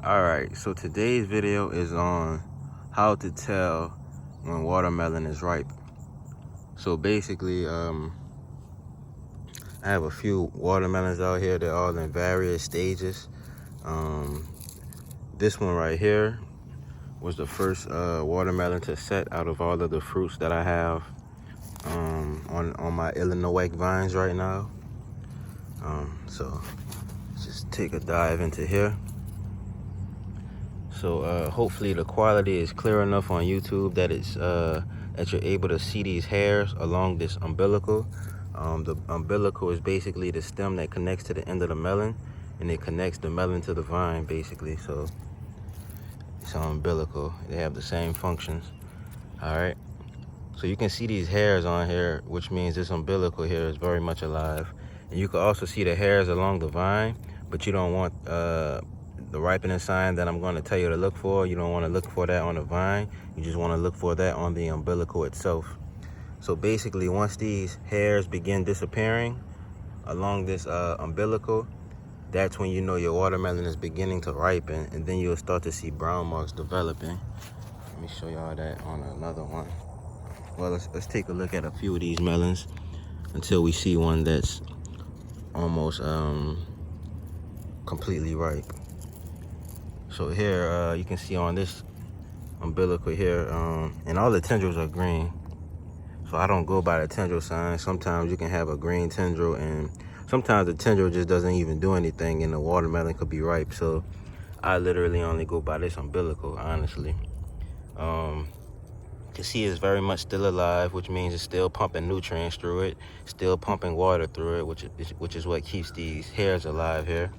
Alright, so today's video is on how to tell when watermelon is ripe. So basically, I have a few watermelons out here. They're all in various stages. This one right here was the first watermelon to set out of all of the fruits that I have on my Illinois vines right now. So just take a dive into here. So hopefully the quality is clear enough on YouTube that it's that you're able to see these hairs along this umbilical. The umbilical is basically the stem that connects to the end of the melon, and it connects the melon to the vine basically. So it's an umbilical. They have the same functions. All right. So you can see these hairs on here, which means this umbilical here is very much alive. And you can also see the hairs along the vine, but you don't want the ripening sign that I'm going to tell you to look for. You don't want to look for that on the vine. You just want to look for that on the umbilical itself. So basically, once these hairs begin disappearing along this umbilical, that's when you know your watermelon is beginning to ripen, and then you'll start to see brown marks developing. Let me show y'all that on another one. Well, let's take a look at a few of these melons until we see one that's almost completely ripe. So here you can see on this umbilical here, and all the tendrils are green. So I don't go by the tendril sign. Sometimes you can have a green tendril, and sometimes the tendril just doesn't even do anything, and the watermelon could be ripe. So I literally only go by this umbilical, honestly. You can see it's very much still alive, which means it's still pumping nutrients through it, still pumping water through it, which is what keeps these hairs alive here.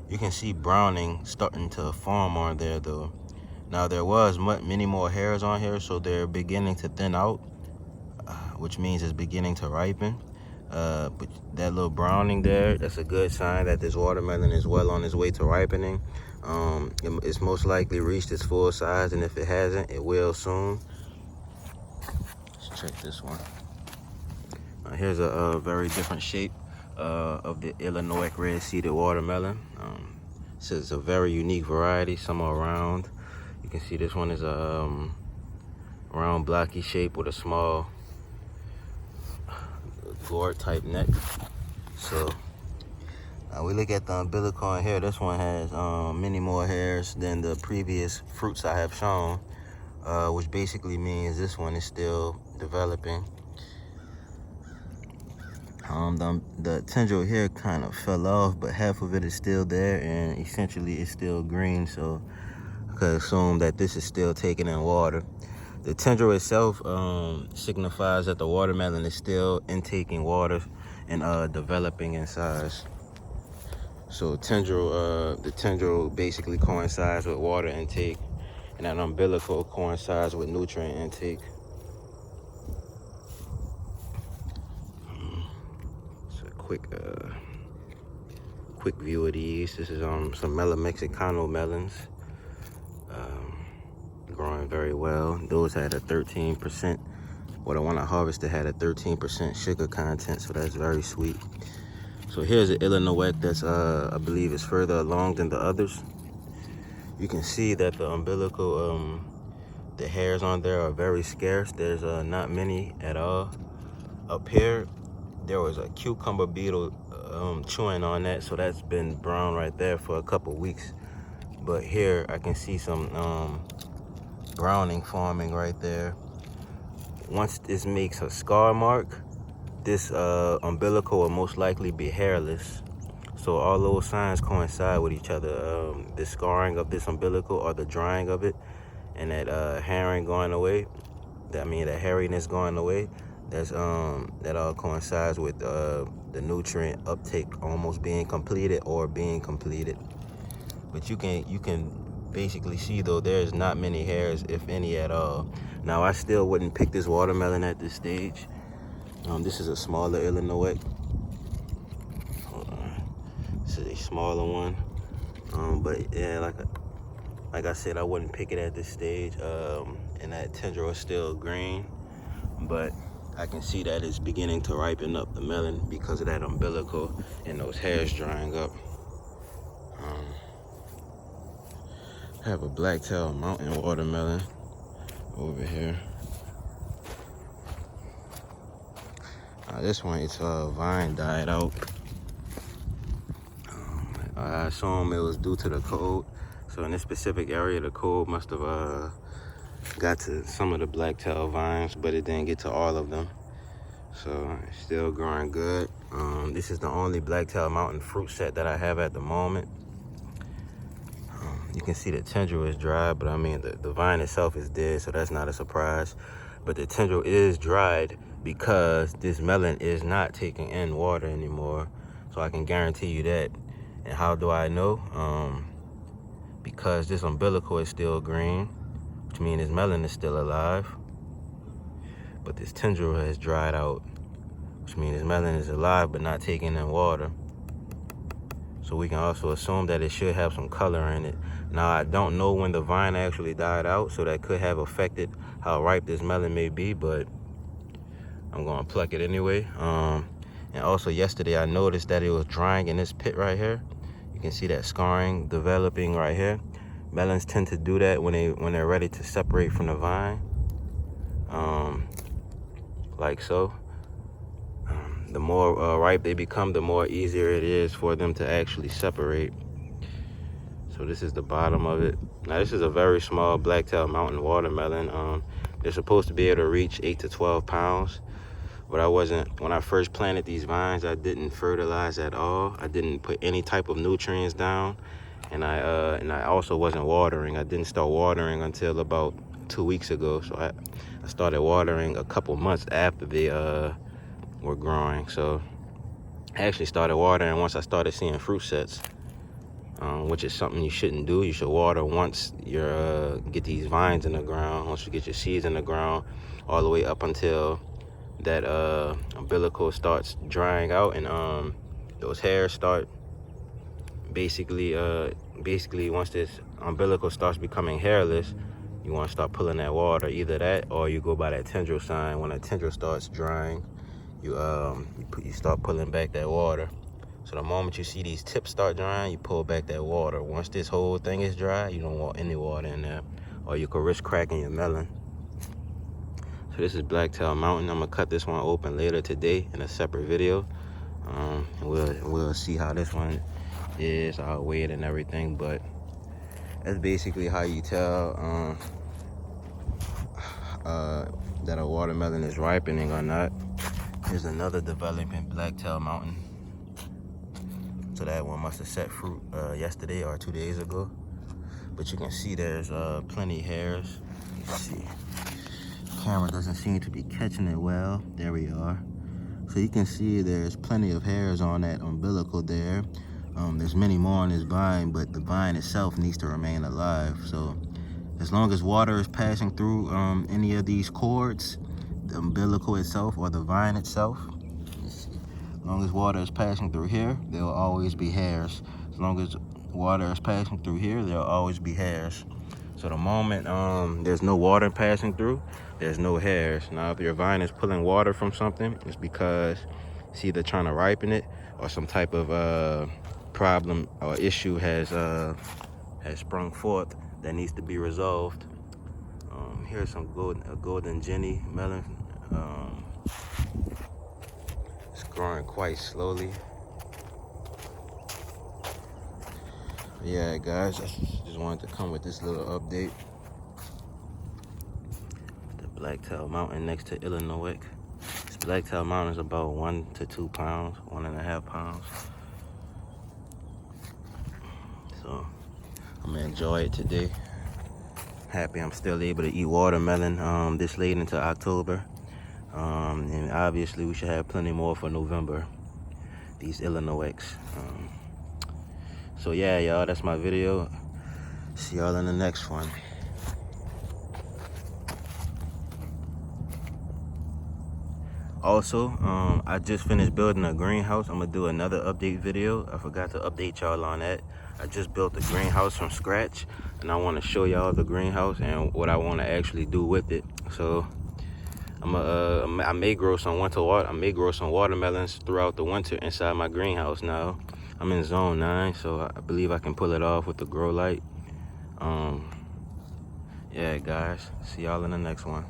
You can see browning starting to form on there though. Now there was many more hairs on here, so they're beginning to thin out, which means it's beginning to ripen. But that little browning there, that's a good sign that this watermelon is well on its way to ripening. It's most likely reached its full size, and if it hasn't, it will soon. Let's check this one. Here's a very different shape of the Illinois red-seeded watermelon. This is a very unique variety. Some are round. You can see this one is a round blocky shape with a small gourd type neck. So we look at the umbilical on here. This one has many more hairs than the previous fruits I have shown, which basically means this one is still developing. The tendril here kind of fell off, but half of it is still there, and essentially it's still green, so I could assume that this is still taking in water. The tendril itself signifies that the watermelon is still intaking water and developing in size. So the tendril basically coincides with water intake, and that umbilical coincides with nutrient intake. Quick view of these. This is some melon Mexicano melons, growing very well. Those had a 13%. What I want to harvest had a 13% sugar content, so that's very sweet. So here's an Illinois that's I believe is further along than the others. You can see that the umbilical, the hairs on there are very scarce. There's not many at all. Up here, there was a cucumber beetle chewing on that, so that's been brown right there for a couple weeks. But here I can see some browning forming right there. Once this makes a scar mark, this umbilical will most likely be hairless. So all those signs coincide with each other. The scarring of this umbilical, or the drying of it, and that hairing going away. The hairiness going away. That all coincides with the nutrient uptake almost being completed or being completed. But you can basically see though there's not many hairs, if any at all. Now I still wouldn't pick this watermelon at this stage. This is a smaller Illinois. This is a smaller one. But yeah, like I said, I wouldn't pick it at this stage. And that tendril is still green, but I can see that it's beginning to ripen up the melon because of that umbilical and those hairs drying up. I have a Blacktail mountain watermelon over here. This one, its vine died out. I assume it was due to the cold. So in this specific area, the cold must have got to some of the Blacktail vines, but it didn't get to all of them. So it's still growing good. This is the only Blacktail mountain fruit set that I have at the moment. You can see the tendril is dry, but I mean the vine itself is dead, so that's not a surprise. But the tendril is dried because this melon is not taking in water anymore. So I can guarantee you that. And how do I know? Because this umbilical is still green, which means this melon is still alive. But this tendril has dried out, which means this melon is alive but not taking in water. So we can also assume that it should have some color in it. Now, I don't know when the vine actually died out, so that could have affected how ripe this melon may be, but I'm gonna pluck it anyway. And also yesterday I noticed that it was drying in this pit right here. You can see that scarring developing right here. Melons tend to do that when they're ready to separate from the vine, like so. The more ripe they become, the more easier it is for them to actually separate. So this is the bottom of it. Now this is a very small Blacktail mountain watermelon. They're supposed to be able to reach 8 to 12 pounds. But when I first planted these vines, I didn't fertilize at all. I didn't put any type of nutrients down. And I also wasn't watering. I didn't start watering until about 2 weeks ago. So I started watering a couple months after they were growing. So I actually started watering once I started seeing fruit sets, which is something you shouldn't do. You should water once you get these vines in the ground, once you get your seeds in the ground, all the way up until that umbilical starts drying out and those hairs start basically once this umbilical starts becoming hairless, you want to start pulling that water. Either that or you go by that tendril sign. When that tendril starts drying, you start pulling back that water. So the moment you see these tips start drying, you pull back that water. Once this whole thing is dry, you don't want any water in there, or you could risk cracking your melon. So this is Blacktail Mountain. I'm gonna cut this one open later today in a separate video. And we'll see how this one is. I'll weigh it and everything, but that's basically how you tell that a watermelon is ripening or not. Here's another developing Blacktail Mountain. So that one must have set fruit yesterday or 2 days ago. But you can see there's plenty of hairs. Let's see. Camera doesn't seem to be catching it well. There we are. So you can see there's plenty of hairs on that umbilical there. There's many more on this vine, but the vine itself needs to remain alive. So as long as water is passing through any of these cords, the umbilical itself or the vine itself, as long as water is passing through here, there will always be hairs. As long as water is passing through here, there will always be hairs. So the moment there's no water passing through, there's no hairs. Now, if your vine is pulling water from something, it's because it's either trying to ripen it or some type of problem or issue has sprung forth that needs to be resolved. Here's some golden Jenny melon. It's growing quite slowly. Yeah, guys, I just wanted to come with this little update. The Blacktail Mountain next to Illinois. This Blacktail Mountain is about 1 to 2 pounds, 1.5 pounds. So I'm gonna enjoy it today. Happy I'm still able to eat watermelon this late into October. And obviously we should have plenty more for November. These Illinois. So yeah, y'all, that's my video. See y'all in the next one. Also, I just finished building a greenhouse. I'm gonna do another update video. I forgot to update y'all on that. I just built a greenhouse from scratch, and I want to show y'all the greenhouse and what I want to actually do with it. So I may grow some watermelons throughout the winter inside my greenhouse. Now I'm in zone 9, so I believe I can pull it off with the grow light. Yeah, guys. See y'all in the next one.